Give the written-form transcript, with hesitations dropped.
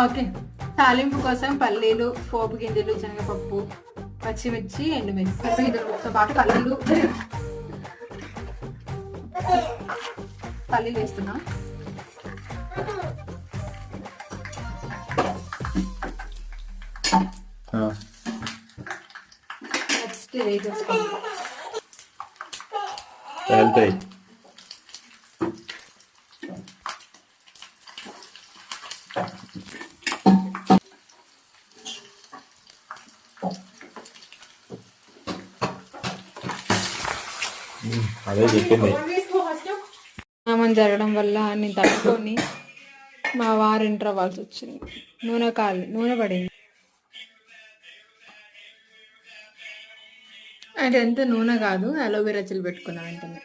Okay, తాలింపు కోసం పల్లీలు, పోపు గింజలు, శనగపప్పు, పచ్చిమిర్చి, ఎండుమిర్చి, పప్పు గింజలతో పాటు పల్లీలు వేస్తున్నా. నెక్స్ట్ వేసేసుకోండి. అదే చెప్పింది. నామం జరగడం వల్ల నేను తట్టుకొని మా వారు ఎంటర్ అవ్వాల్సి వచ్చింది. నూనె పడింది. అంటే ఎంత నూనె కాదు, అలోవెరా జెల్ పెట్టుకున్నా వెంటనే.